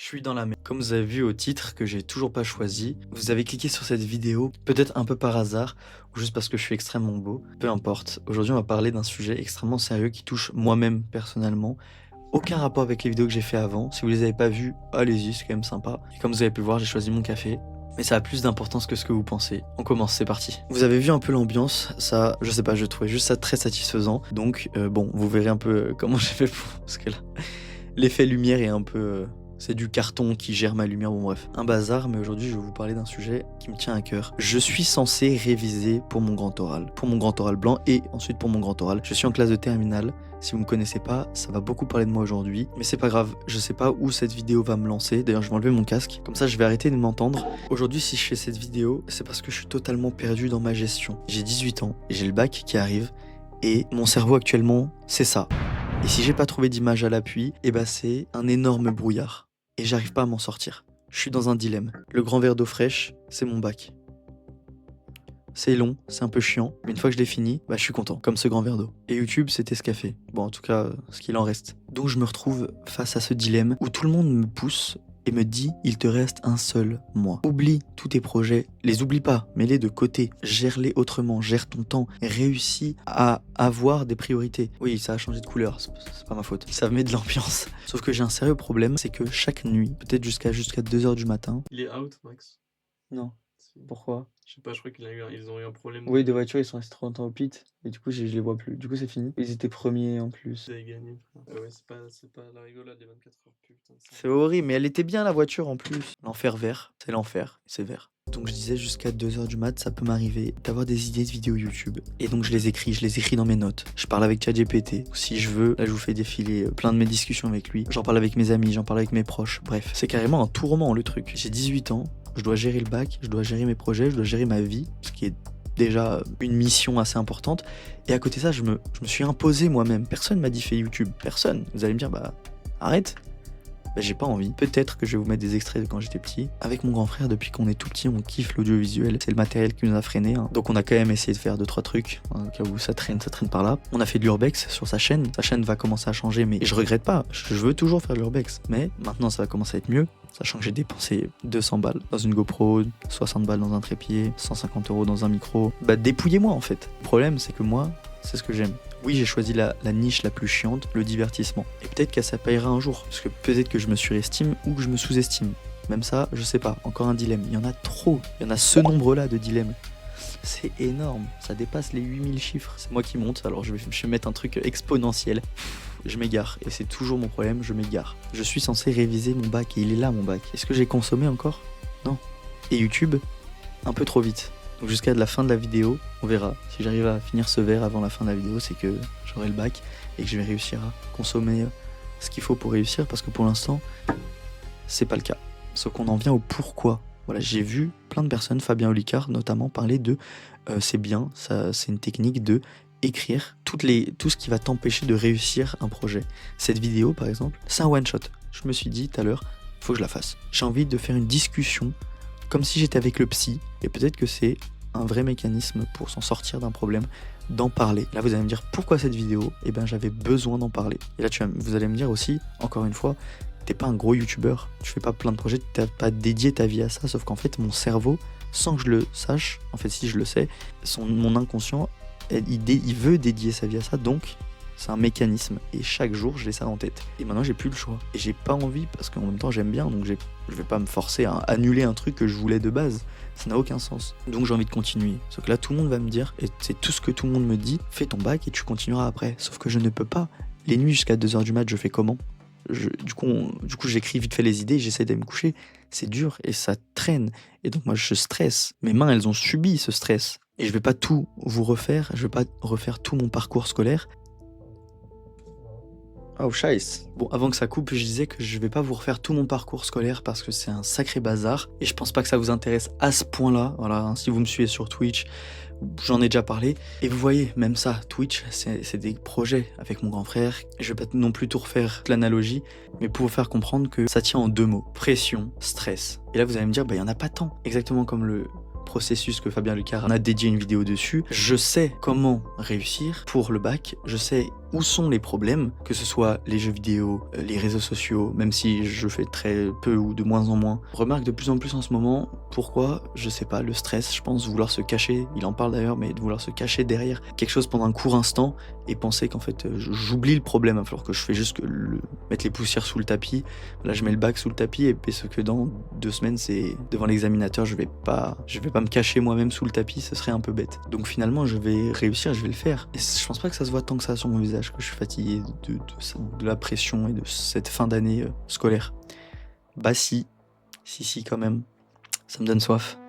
suis dans la merde. Comme vous avez vu au titre que j'ai toujours pas choisi, vous avez cliqué sur cette vidéo, peut-être un peu par hasard, ou juste parce que je suis extrêmement beau. Peu importe. Aujourd'hui, on va parler d'un sujet extrêmement sérieux qui touche moi-même personnellement. Aucun rapport avec les vidéos que j'ai fait avant. Si vous les avez pas vues, allez-y, c'est quand même sympa. Et comme vous avez pu voir, j'ai choisi mon café. Mais ça a plus d'importance que ce que vous pensez. On commence, c'est parti. Vous avez vu un peu l'ambiance, ça, je sais pas, je trouvais juste ça très satisfaisant. Donc, bon, vous verrez un peu comment j'ai fait pour... Parce que là, l'effet lumière est un peu... c'est du carton qui gère ma lumière, bon bref. Un bazar, mais aujourd'hui je vais vous parler d'un sujet qui me tient à cœur. Je suis censé réviser pour mon grand oral. Pour mon grand oral blanc et ensuite pour mon grand oral. Je suis en classe de terminale. Si vous me connaissez pas, ça va beaucoup parler de moi aujourd'hui. Mais c'est pas grave, je sais pas où cette vidéo va me lancer. D'ailleurs, je vais enlever mon casque. Comme ça, je vais arrêter de m'entendre. Aujourd'hui, si je fais cette vidéo, c'est parce que je suis totalement perdu dans ma gestion. J'ai 18 ans, j'ai le bac qui arrive. Et mon cerveau actuellement, c'est ça. Et si j'ai pas trouvé d'image à l'appui, eh ben c'est un énorme brouillard. Et j'arrive pas à m'en sortir. Je suis dans un dilemme. Le grand verre d'eau fraîche, c'est mon bac. C'est long, c'est un peu chiant, mais une fois que je l'ai fini, bah je suis content, comme ce grand verre d'eau. Et YouTube, c'était ce café. Bon, en tout cas, ce qu'il en reste. Donc je me retrouve face à ce dilemme où tout le monde me pousse et me dit il te reste un seul mois. Oublie tous tes projets, les oublie pas, mets-les de côté, gère-les autrement, gère ton temps, réussis à avoir des priorités. Oui, ça a changé de couleur, c'est pas ma faute. Ça met de l'ambiance. Sauf que j'ai un sérieux problème, c'est que chaque nuit, peut-être jusqu'à 2h du matin. Il est out, Max. Non. Pourquoi? Je sais pas, je crois qu'ils ont eu un problème. Oui, de voiture, ils sont restés trop longtemps au pit, et du coup, je les vois plus. Du coup, c'est fini. Ils étaient premiers en plus. Ils avaient gagné, frère. Ah ouais, c'est pas la rigolade des 24 heures, putain. C'est horrible, mais elle était bien la voiture en plus. L'enfer vert, c'est l'enfer, c'est vert. Donc je disais jusqu'à 2h du mat, ça peut m'arriver d'avoir des idées de vidéos YouTube. Et donc je les écris dans mes notes. Je parle avec ChatGPT. Si je veux, là je vous fais défiler plein de mes discussions avec lui. J'en parle avec mes amis, j'en parle avec mes proches. Bref, c'est carrément un tout roman le truc. J'ai 18 ans, je dois gérer le bac, je dois gérer mes projets, je dois gérer ma vie, ce qui est déjà une mission assez importante. Et à côté de ça, je me suis imposé moi-même. Personne m'a dit fais YouTube, personne. Vous allez me dire, bah arrête. Bah, j'ai pas envie. Peut-être que je vais vous mettre des extraits de quand j'étais petit. Avec mon grand frère, depuis qu'on est tout petit, on kiffe l'audiovisuel. C'est le matériel qui nous a freinés. Hein. Donc on a quand même essayé de faire 2-3 trucs. Au cas où ça traîne par là. On a fait de l'urbex sur sa chaîne. Sa chaîne va commencer à changer, mais je regrette pas. Je veux toujours faire de l'urbex. Mais maintenant, ça va commencer à être mieux. Sachant que j'ai dépensé 200 balles dans une GoPro, 60 balles dans un trépied, 150 € dans un micro. Bah dépouillez-moi en fait. Le problème, c'est que moi, c'est ce que j'aime. Oui, j'ai choisi la niche la plus chiante, le divertissement. Et peut-être que ça payera un jour. Parce que peut-être que je me surestime ou que je me sous-estime. Même ça, je sais pas. Encore un dilemme. Il y en a trop. Il y en a ce nombre-là de dilemmes. C'est énorme. Ça dépasse les 8000 chiffres. C'est moi qui monte, alors je vais mettre un truc exponentiel. Je m'égare. Et c'est toujours mon problème, je m'égare. Je suis censé réviser mon bac et il est là mon bac. Est-ce que j'ai consommé encore? Non. Et YouTube, un peu trop vite. Donc jusqu'à la fin de la vidéo, on verra. Si j'arrive à finir ce verre avant la fin de la vidéo, c'est que j'aurai le bac et que je vais réussir à consommer ce qu'il faut pour réussir. Parce que pour l'instant, c'est pas le cas. Sauf qu'on en vient au pourquoi. Voilà, j'ai vu plein de personnes, Fabien Olicard notamment, parler de c'est bien, c'est une technique de écrire tout ce qui va t'empêcher de réussir un projet. Cette vidéo, par exemple, c'est un one-shot. Je me suis dit tout à l'heure, faut que je la fasse. J'ai envie de faire une discussion comme si j'étais avec le psy, et peut-être que c'est un vrai mécanisme pour s'en sortir d'un problème, d'en parler. Là, vous allez me dire, pourquoi cette vidéo? Eh bien, j'avais besoin d'en parler. Et là, vous allez me dire aussi, encore une fois, t'es pas un gros youtubeur, tu fais pas plein de projets, t'as pas dédié ta vie à ça, sauf qu'en fait, mon cerveau, sans que je le sache, en fait, si je le sais, mon inconscient, il veut dédier sa vie à ça, donc c'est un mécanisme. Et chaque jour, je l'ai ça en tête. Et maintenant, j'ai plus le choix. Et j'ai pas envie, parce qu'en même temps, j'aime bien, donc je vais pas me forcer à annuler un truc que je voulais de base. Ça n'a aucun sens. Donc j'ai envie de continuer. Sauf que là, tout le monde va me dire, et c'est tout ce que tout le monde me dit, fais ton bac et tu continueras après. Sauf que je ne peux pas. Les nuits jusqu'à 2h du mat, je fais comment? Du coup, j'écris vite fait les idées, j'essaie d'aller me coucher. C'est dur et ça traîne. Et donc moi, je stresse. Mes mains, elles ont subi ce stress. Et je vais pas tout vous refaire. Je vais pas refaire tout mon parcours scolaire. Oh, scheiße. Bon, avant que ça coupe, je disais que je vais pas vous refaire tout mon parcours scolaire parce que c'est un sacré bazar. Et je pense pas que ça vous intéresse à ce point-là. Voilà, hein, si vous me suivez sur Twitch, j'en ai déjà parlé. Et vous voyez, même ça, Twitch, c'est des projets avec mon grand frère. Je vais pas non plus tout refaire l'analogie, mais pour vous faire comprendre que ça tient en 2 mots. Pression, stress. Et là, vous allez me dire, bah, il y en a pas tant. Exactement comme le processus que Fabien Lucard en a dédié une vidéo dessus. Je sais comment réussir pour le bac, je sais où sont les problèmes, que ce soit les jeux vidéo, les réseaux sociaux, même si je fais très peu ou de moins en moins. Je remarque de plus en plus en ce moment, pourquoi, je sais pas, le stress, je pense, vouloir se cacher, il en parle d'ailleurs, mais de vouloir se cacher derrière quelque chose pendant un court instant et penser qu'en fait j'oublie le problème, alors que je fais juste que mettre les poussières sous le tapis. Là je mets le bac sous le tapis et parce que dans 2 semaines c'est devant l'examinateur, je vais pas me cacher moi-même sous le tapis, ce serait un peu bête. Donc finalement je vais réussir, je vais le faire. Et je pense pas que ça se voit tant que ça sur mon visage, que je suis fatigué de la pression et de cette fin d'année scolaire. Bah si quand même, ça me donne soif.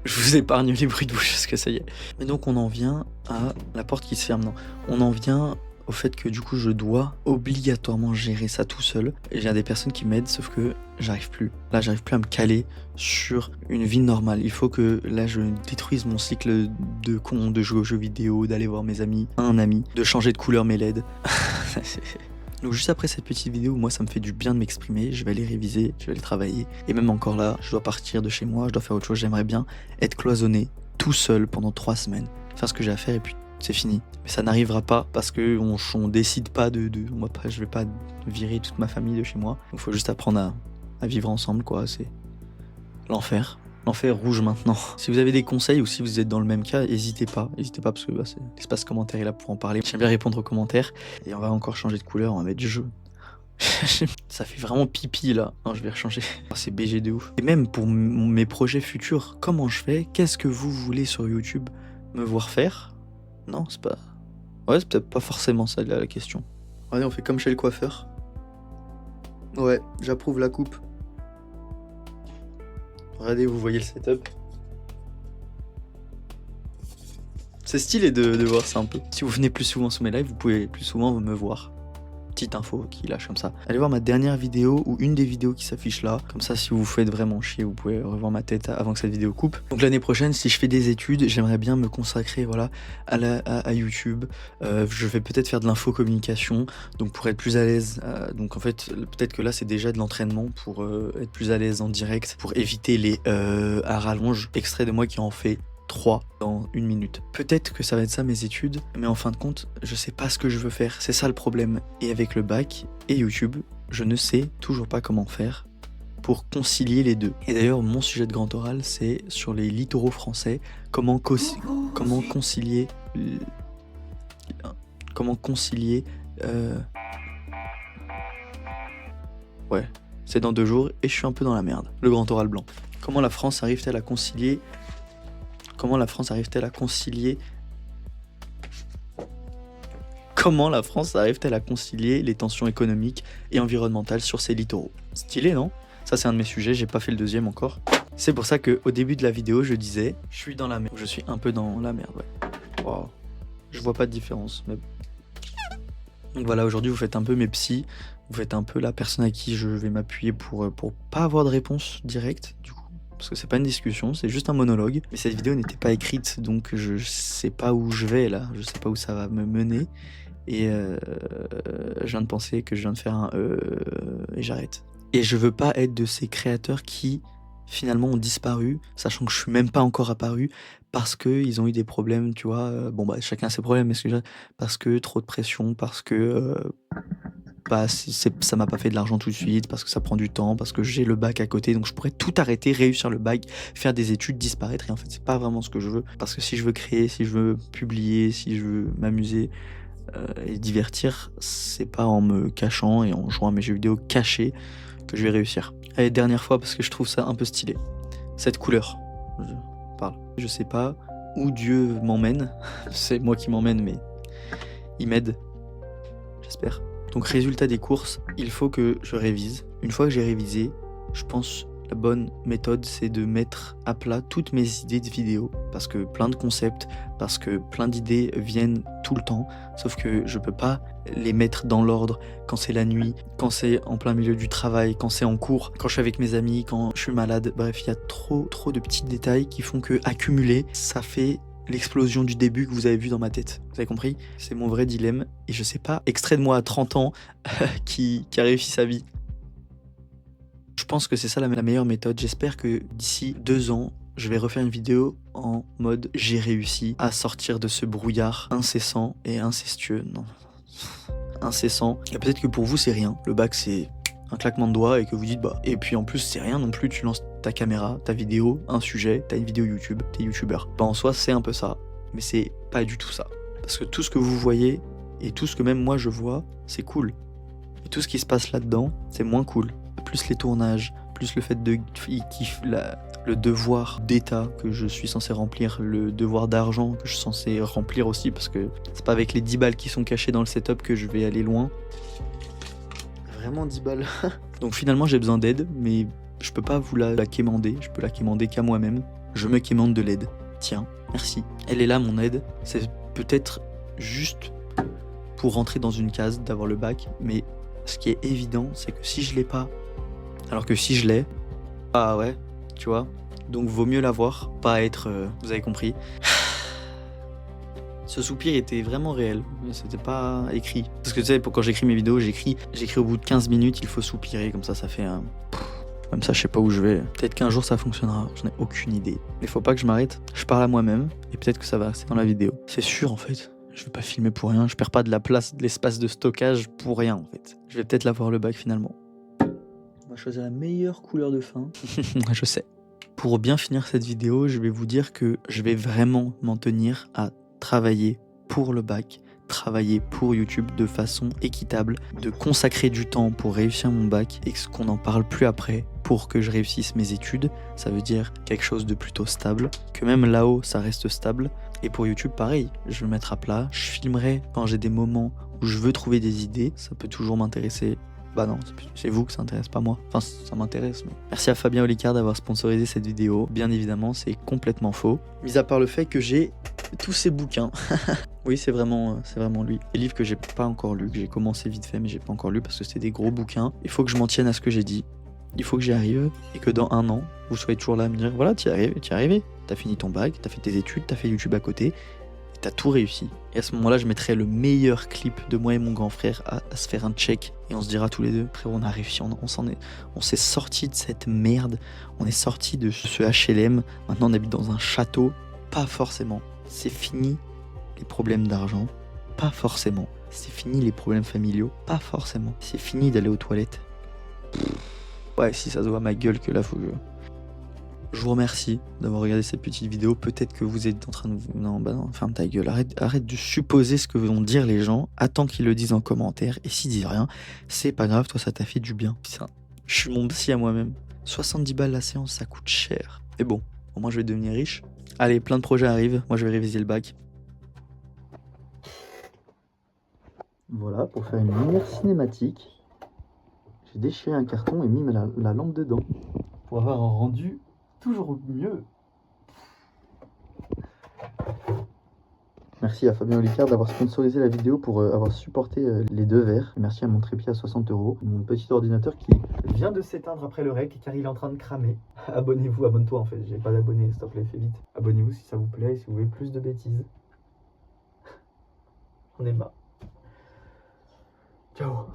Je vous épargne les bruits de bouche parce que ça y est. Mais donc on en vient à la porte qui se ferme, non. On en vient au fait que du coup je dois obligatoirement gérer ça tout seul. Et j'ai des personnes qui m'aident, sauf que j'arrive plus. Là j'arrive plus à me caler sur une vie normale. Il faut que là je détruise mon cycle de jouer aux jeux vidéo, d'aller voir mes amis, un ami, de changer de couleur mes LED. Donc juste après cette petite vidéo, moi ça me fait du bien de m'exprimer, je vais aller réviser, je vais aller travailler. Et même encore là, je dois partir de chez moi, je dois faire autre chose, j'aimerais bien être cloisonné tout seul pendant 3 semaines. Faire ce que j'ai à faire et puis c'est fini. Mais ça n'arrivera pas parce que on décide pas je vais pas virer toute ma famille de chez moi. Il faut juste apprendre à vivre ensemble quoi, c'est l'enfer. L'enfer rouge maintenant. Si vous avez des conseils ou si vous êtes dans le même cas, n'hésitez pas parce que l'espace commentaire est là pour en parler. J'aime bien répondre aux commentaires et on va encore changer de couleur, on va mettre jeu. Ça fait vraiment pipi là. Non, je vais rechanger. Oh, c'est BG de ouf. Et même pour mes projets futurs, comment je fais? Qu'est-ce que vous voulez sur YouTube me voir faire? Non, c'est pas... Ouais, c'est peut-être pas forcément ça la question. Allez, on fait comme chez le coiffeur. Ouais, j'approuve la coupe. Regardez, vous voyez le setup. C'est stylé de voir ça un peu. Si vous venez plus souvent sur mes lives, vous pouvez plus souvent me voir. Petite info qui lâche comme ça. Allez voir ma dernière vidéo ou une des vidéos qui s'affiche là. Comme ça, si vous vous faites vraiment chier, vous pouvez revoir ma tête avant que cette vidéo coupe. Donc l'année prochaine, si je fais des études, j'aimerais bien me consacrer voilà, à YouTube. Je vais peut-être faire de l'infocommunication, donc pour être plus à l'aise. Donc en fait, peut-être que là, c'est déjà de l'entraînement pour être plus à l'aise en direct, pour éviter les à rallonge. Extrait de moi qui en fait 3 dans 1 minute. Peut-être que ça va être ça mes études, mais en fin de compte, je sais pas ce que je veux faire, c'est ça le problème. Et avec le bac et YouTube, je ne sais toujours pas comment faire pour concilier les deux. Et d'ailleurs, mon sujet de grand oral, c'est sur les littoraux français, comment concilier... Ouais, c'est dans 2 jours et je suis un peu dans la merde. Le grand oral blanc. Comment la France arrive-t-elle à concilier Comment la France arrive-t-elle à concilier les tensions économiques et environnementales sur ces littoraux? Stylé, non? Ça, c'est un de mes sujets, j'ai pas fait le deuxième encore. C'est pour ça qu'au début de la vidéo, je disais, je suis dans la merde. Je suis un peu dans la merde, ouais. Wow. Je vois pas de différence, mais... Donc voilà, aujourd'hui, vous faites un peu mes psys, vous faites un peu la personne à qui je vais m'appuyer pour pas avoir de réponse directe, du coup. Parce que c'est pas une discussion, c'est juste un monologue. Mais cette vidéo n'était pas écrite, donc je sais pas où je vais là, je sais pas où ça va me mener. Et je viens de penser que je viens de faire un et j'arrête. Et je veux pas être de ces créateurs qui finalement ont disparu, sachant que je suis même pas encore apparu, parce qu'ils ont eu des problèmes, tu vois. Bon bah chacun ses problèmes, mais parce que trop de pression, parce que... ça m'a pas fait de l'argent tout de suite, parce que ça prend du temps, parce que j'ai le bac à côté, donc je pourrais tout arrêter, réussir le bac, faire des études, disparaître, et en fait c'est pas vraiment ce que je veux, parce que si je veux créer, si je veux publier, si je veux m'amuser et divertir, c'est pas en me cachant et en jouant à mes jeux vidéo cachés que je vais réussir. Allez, dernière fois, parce que je trouve ça un peu stylé. Cette couleur, je sais pas où Dieu m'emmène, c'est moi qui m'emmène, mais il m'aide, j'espère. Donc résultat des courses, il faut que je révise. Une fois que j'ai révisé, je pense la bonne méthode c'est de mettre à plat toutes mes idées de vidéos. Parce que plein de concepts, parce que plein d'idées viennent tout le temps. Sauf que je peux pas les mettre dans l'ordre quand c'est la nuit, quand c'est en plein milieu du travail, quand c'est en cours, quand je suis avec mes amis, quand je suis malade. Bref, il y a trop de petits détails qui font que accumuler, ça fait... l'explosion du début que vous avez vu dans ma tête. Vous avez compris? C'est mon vrai dilemme. Et je sais pas, extrait de moi à 30 ans qui a réussi sa vie. Je pense que c'est ça la meilleure méthode. J'espère que d'ici 2 ans, je vais refaire une vidéo en mode j'ai réussi à sortir de ce brouillard incessant et incestueux. Non, incessant. Et peut-être que pour vous c'est rien, le bac c'est un claquement de doigts et que vous dites bah. Et puis en plus c'est rien non plus, tu lances ta caméra, ta vidéo, un sujet, t'as une vidéo YouTube, t'es youtubeur. Bah en soi c'est un peu ça, mais c'est pas du tout ça. Parce que tout ce que vous voyez et tout ce que même moi je vois, c'est cool. Et tout ce qui se passe là-dedans, c'est moins cool. Plus les tournages, plus le fait de le devoir d'état que je suis censé remplir, le devoir d'argent que je suis censé remplir aussi, parce que c'est pas avec les 10 balles qui sont cachées dans le setup que je vais aller loin. Vraiment 10 balles. Donc finalement j'ai besoin d'aide, mais je peux pas vous la quémander, je peux la quémander qu'à moi-même. Je me quémande de l'aide. Tiens, merci. Elle est là mon aide, c'est peut-être juste pour rentrer dans une case d'avoir le bac, mais ce qui est évident c'est que si je l'ai pas, alors que si je l'ai, ah ouais, tu vois, donc vaut mieux l'avoir, pas être, vous avez compris. Ce soupir était vraiment réel, c'était pas écrit. Parce que tu sais, quand j'écris mes vidéos, j'écris au bout de 15 minutes, il faut soupirer, comme ça fait un... Comme ça je sais pas où je vais. Peut-être qu'un jour ça fonctionnera, j'en ai aucune idée. Mais faut pas que je m'arrête, je parle à moi-même, et peut-être que ça va rester dans la vidéo. C'est sûr en fait, je vais pas filmer pour rien, je perds pas de la place, de l'espace de stockage pour rien en fait. Je vais peut-être l'avoir le bac finalement. On va choisir la meilleure couleur de fin. Je sais. Pour bien finir cette vidéo, je vais vous dire que je vais vraiment m'en tenir à travailler pour le bac, travailler pour YouTube de façon équitable, de consacrer du temps pour réussir mon bac et qu'on n'en parle plus après pour que je réussisse mes études. Ça veut dire quelque chose de plutôt stable, que même là-haut ça reste stable. Et pour YouTube pareil, je vais me mettre à plat, je filmerai quand j'ai des moments où je veux trouver des idées, ça peut toujours m'intéresser. Bah non, c'est vous que ça intéresse, pas moi. Enfin, ça m'intéresse, mais... Merci à Fabien Olicard d'avoir sponsorisé cette vidéo. Bien évidemment, c'est complètement faux. Mis à part le fait que j'ai tous ces bouquins. Oui, c'est vraiment lui. Des livres que j'ai pas encore lus, que j'ai commencé vite fait, mais j'ai pas encore lu parce que c'est des gros bouquins. Il faut que je m'en tienne à ce que j'ai dit. Il faut que j'y arrive et que dans 1 an, vous soyez toujours là à me dire voilà, t'y es arrivé. T'as fini ton bac, t'as fait tes études, t'as fait YouTube à côté. T'as tout réussi. Et à ce moment-là, je mettrai le meilleur clip de moi et mon grand frère à se faire un check. Et on se dira tous les deux, frérot, on a réussi, on s'est sorti de cette merde. On est sorti de ce HLM. Maintenant, on habite dans un château. Pas forcément. C'est fini les problèmes d'argent. Pas forcément. C'est fini les problèmes familiaux. Pas forcément. C'est fini d'aller aux toilettes. Ouais, si ça se voit à ma gueule que là, faut que... Je vous remercie d'avoir regardé cette petite vidéo. Peut-être que vous êtes en train de vous... Non, bah non, ferme ta gueule. Arrête de supposer ce que vont dire les gens. Attends qu'ils le disent en commentaire. Et s'ils disent rien, c'est pas grave, toi ça t'a fait du bien. Putain, je suis mon psy à moi-même. 70 balles la séance, ça coûte cher. Mais bon, au moins je vais devenir riche. Allez, plein de projets arrivent. Moi je vais réviser le bac. Voilà, pour faire une lumière cinématique, j'ai déchiré un carton et mis la lampe dedans. Pour avoir un rendu toujours mieux. Merci à Fabien Olicard d'avoir sponsorisé la vidéo pour avoir supporté les 2 verres. Merci à mon trépied à 60 €. Mon petit ordinateur qui vient de s'éteindre après le rec car il est en train de cramer. Abonnez-vous, abonne-toi en fait. J'ai pas d'abonnés, s'il te plaît, fais vite. Abonnez-vous si ça vous plaît et si vous voulez plus de bêtises. On est marre. Ciao.